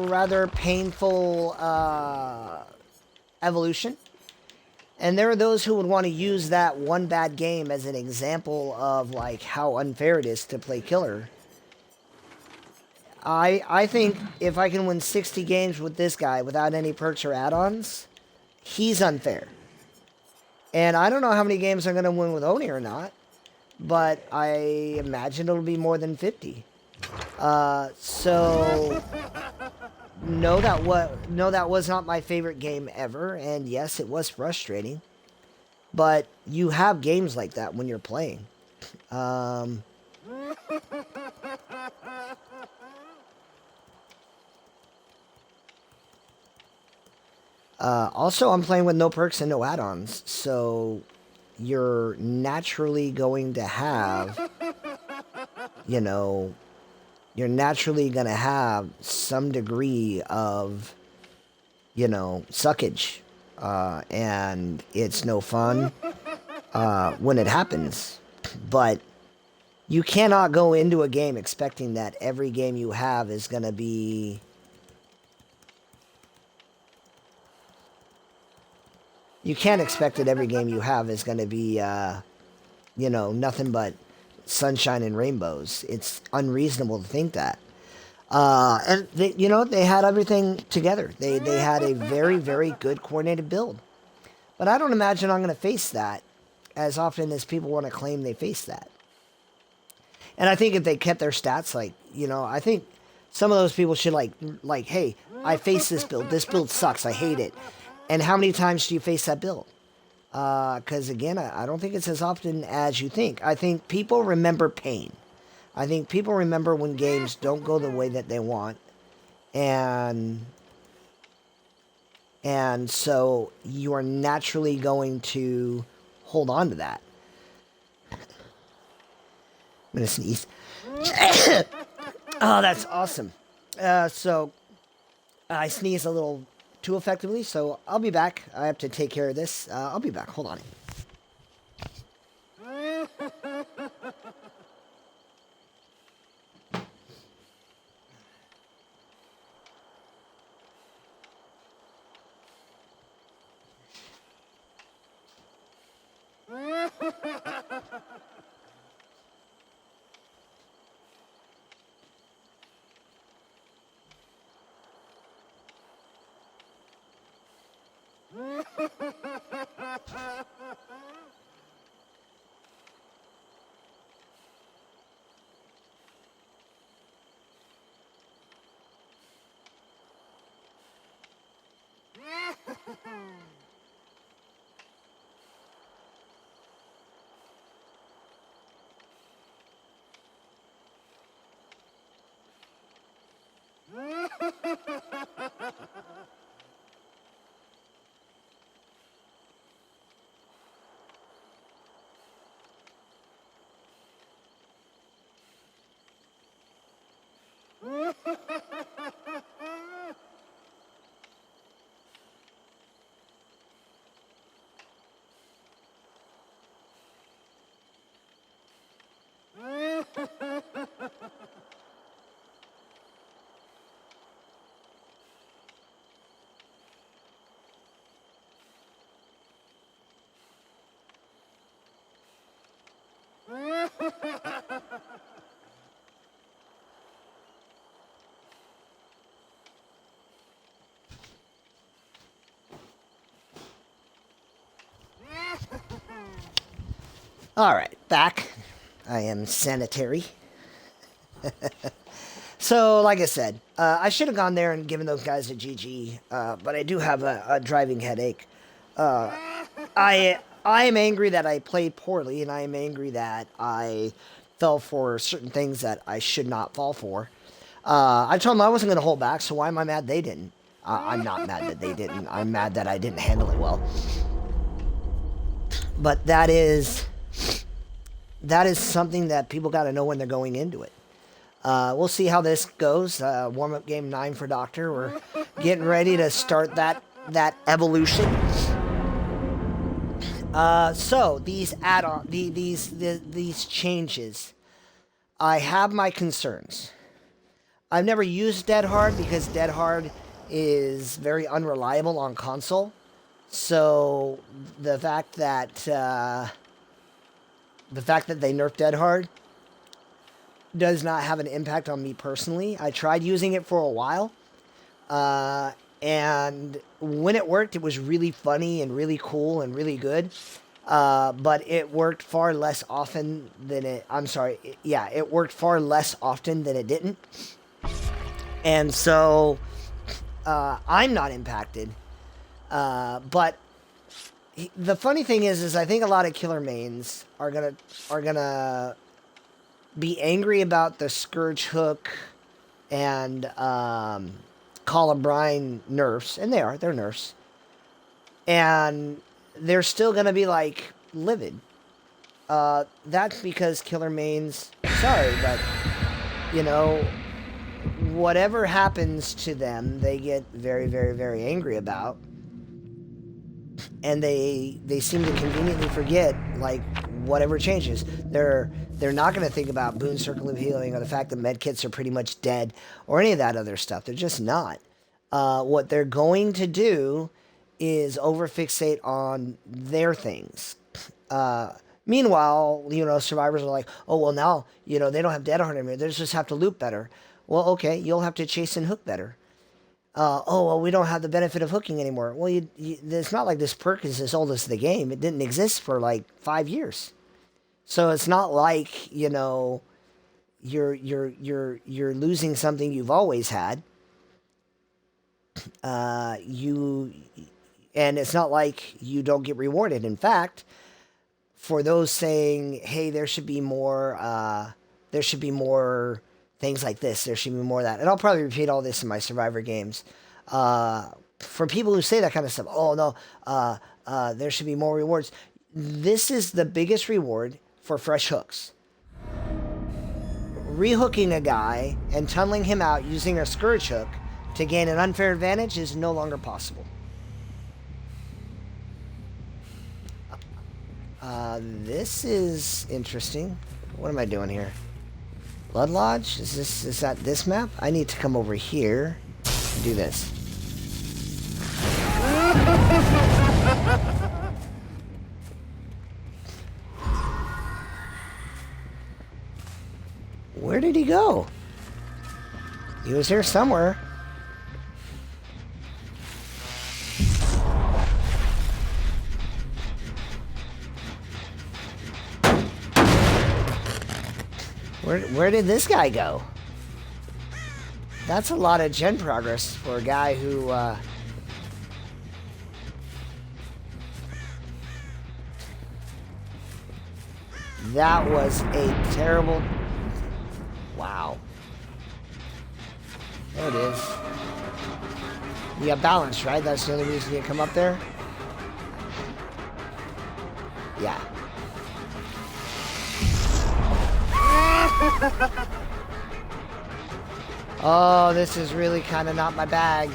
rather painful evolution. And there are those who would want to use that one bad game as an example of like how unfair it is to play killer. I think if I can win 60 games with this guy without any perks or add-ons, he's unfair. And I don't know how many games I'm going to win with Oni or not, but I imagine it'll be more than 50. So no, that was not my favorite game ever, and yes, it was frustrating. But you have games like that when you're playing. Also, I'm playing with no perks and no add-ons, so you're naturally going to have, you know, you're naturally going to have some degree of, you know, suckage. And it's no fun when it happens. But you cannot go into a game expecting that every game you have is going to be... You can't expect that every game you have is going to be, you know, nothing but sunshine and rainbows. It's unreasonable to think that. And, you know, they had everything together. They had a very, very good coordinated build. But I don't imagine I'm going to face that as often as people want to claim they face that. And I think if they kept their stats, like, you know, I think some of those people should, like, hey, I face this build. This build sucks. I hate it. And how many times do you face that build? Because, again, I don't think it's as often as you think. I think people remember pain. I think people remember when games don't go the way that they want. And so you are naturally going to hold on to that. I'm going to sneeze. Oh, that's awesome. So I sneezed a little too effectively, so I'll be back. I have to take care of this. I'll be back. Hold on. All right, back. I am sanitary. So, like I said, I should have gone there and given those guys a GG, but I do have a driving headache. I am angry that I played poorly, and I am angry that I fell for certain things that I should not fall for. I told them I wasn't going to hold back, so why am I mad they didn't? I'm not mad that they didn't. I'm mad that I didn't handle it well. But that is something that people got to know when they're going into it. We'll see how this goes. Warm-up game 9 for Doctor. We're getting ready to start that evolution. So these add-on, these changes, I have my concerns. I've never used Dead Hard because Dead Hard is very unreliable on console. So the fact that they nerfed Dead Hard does not have an impact on me personally. I tried using it for a while, and when it worked, it was really funny and really cool and really good. But it worked far less often than it. I'm sorry. It worked far less often than it didn't. And so I'm not impacted. But the funny thing is I think a lot of killer mains are gonna be angry about the Scourge Hook and Columbine nerfs, and they're nerfs, and they're still gonna be like livid. That's because killer mains, sorry, but you know, whatever happens to them, they get very, very, very angry about. And they seem to conveniently forget, like, whatever changes. They're not going to think about Boon Circle of Healing or the fact that medkits are pretty much dead or any of that other stuff. They're just not. What they're going to do is overfixate on their things. Meanwhile, you know, survivors are like, oh, well, now, you know, they don't have Dead Hard anymore. They just have to loop better. Well, okay, you'll have to chase and hook better. Oh, well, we don't have the benefit of hooking anymore. Well, it's not like this perk is as old as the game. It didn't exist for like 5 years. So it's not like, you know, you're losing something you've always had. And it's not like you don't get rewarded. In fact, for those saying, hey, there should be more things like this, there should be more of that. And I'll probably repeat all this in my Survivor games. For people who say that kind of stuff, oh no, there should be more rewards. This is the biggest reward for fresh hooks. Rehooking a guy and tunneling him out using a Scourge Hook to gain an unfair advantage is no longer possible. This is interesting. What am I doing here? Blood Lodge? Is that this map? I need to come over here and do this. Where did he go? He was here somewhere. Where did this guy go? That's a lot of gen progress for a guy who, that was a terrible... Wow. There it is. You got balance, right? That's the only reason you come up there? Yeah. Oh, this is really kind of not my bag.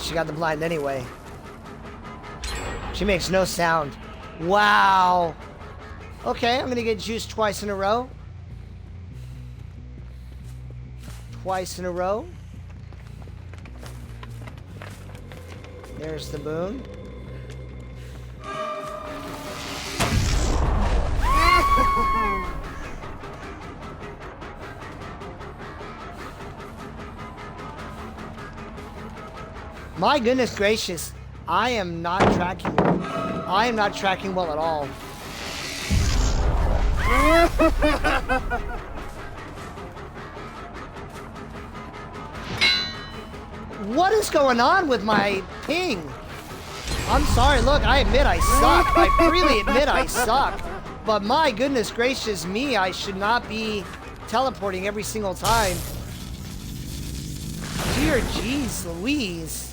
She got the blind anyway. She makes no sound. Wow. Okay, I'm gonna get juiced twice in a row. Twice in a row. There's the boon. My goodness gracious, I am not tracking well at all. What is going on with my ping? I'm sorry, look, I admit I suck. I freely admit I suck. But my goodness gracious me, I should not be teleporting every single time. Dear jeez Louise.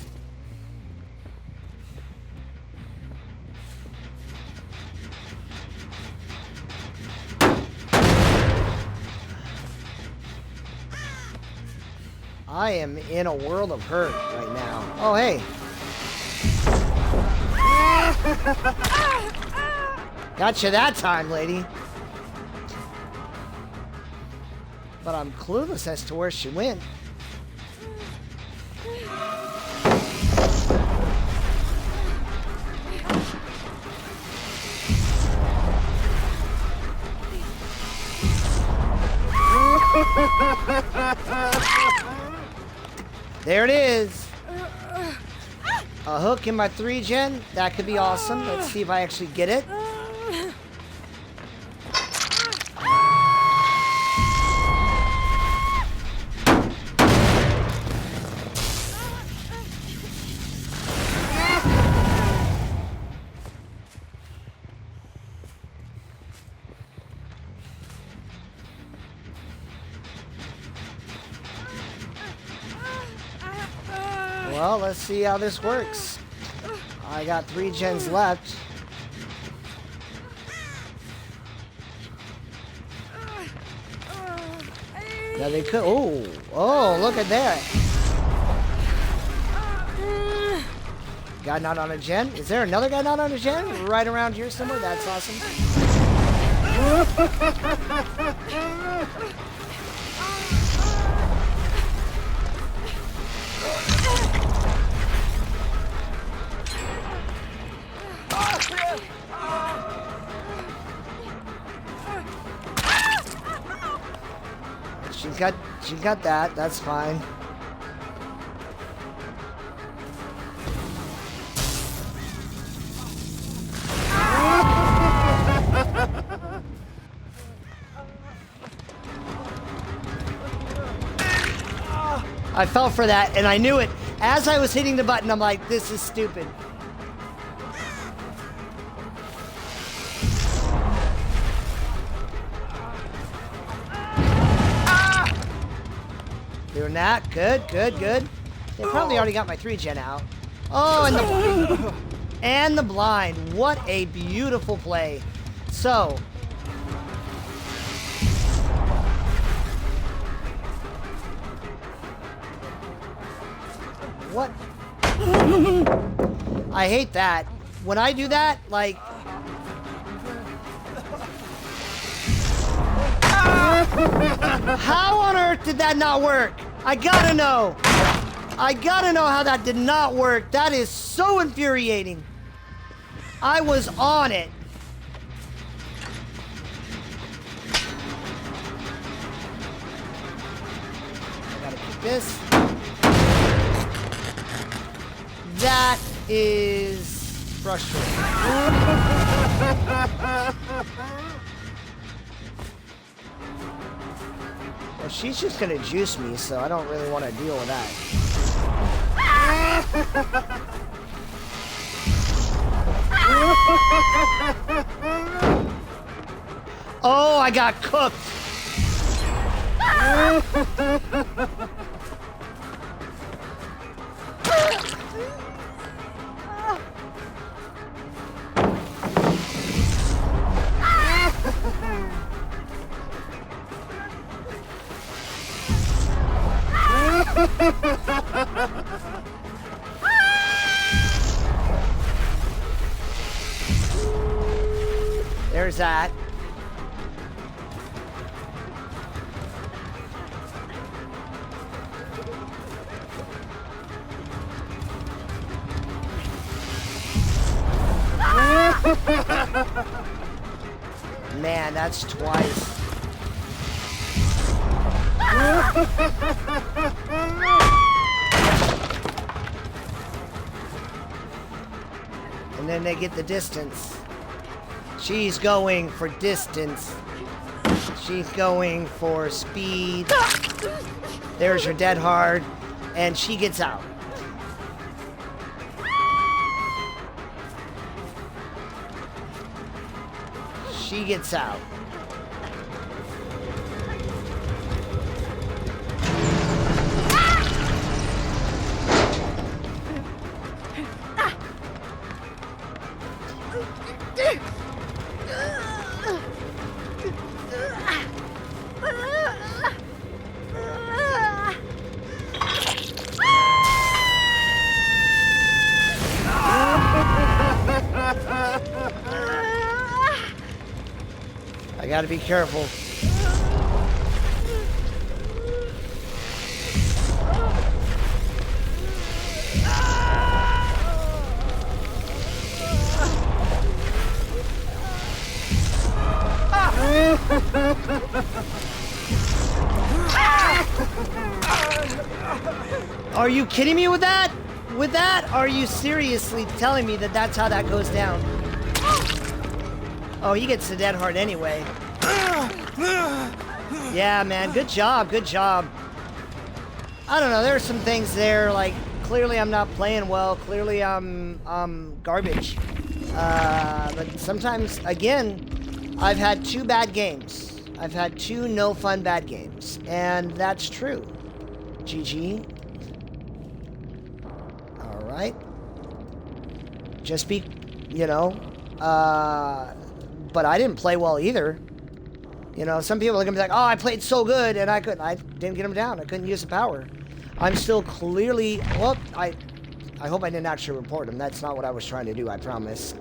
I am in a world of hurt right now. Oh, hey. Gotcha that time, lady. But I'm clueless as to where she went. There it is. A hook in my 3-gen. That could be awesome. Let's see if I actually get it. Well, let's see how this works. I got 3 gens left. Now they could. Oh, look at that. Guy not on a gen. Is there another guy not on a gen? Right around here somewhere? That's awesome. She's got that. That's fine. I fell for that, and I knew it. As I was hitting the button, I'm like, this is stupid. Doing that. Good, good, good. They probably already got my 3-gen out. Oh, and the blind. What a beautiful play. So, what? I hate that. When I do that, like... How on earth did that not work? I gotta know. I gotta know how that did not work. That is so infuriating. I was on it. I gotta keep this. That is frustrating. Well, she's just gonna juice me, so I don't really want to deal with that. Oh, I got cooked. There's that. Man, that's twice. And then they get the distance. She's going for distance. She's going for speed. There's her dead hard. And she gets out. She gets out. I gotta be careful. Are you kidding me with that? With that? Are you seriously telling me that that's how that goes down? Oh, he gets the dead heart anyway. Yeah, man. Good job. Good job. I don't know. There are some things there, like, clearly I'm not playing well. Clearly I'm garbage. But sometimes, again, I've had 2 bad games. I've had 2 no fun bad games. And that's true. GG. Alright. Just be, you know, but I didn't play well either. You know, some people are going to be like, oh, I played so good, and I didn't get him down. I couldn't use the power. I'm still clearly, well, I hope I didn't actually report him. That's not what I was trying to do, I promise.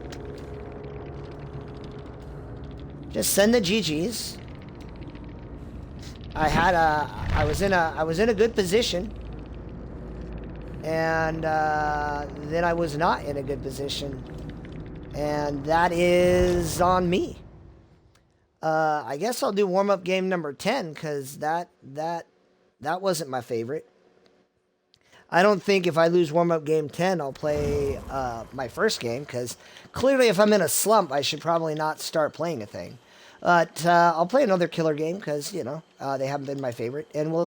Just send the GGs. I was in a good position. And then I was not in a good position. And that is on me. I guess I'll do warm-up game number 10, because that wasn't my favorite. I don't think if I lose warm-up game 10, I'll play my first game, because clearly if I'm in a slump, I should probably not start playing a thing. But I'll play another killer game, because, you know, they haven't been my favorite. And we'll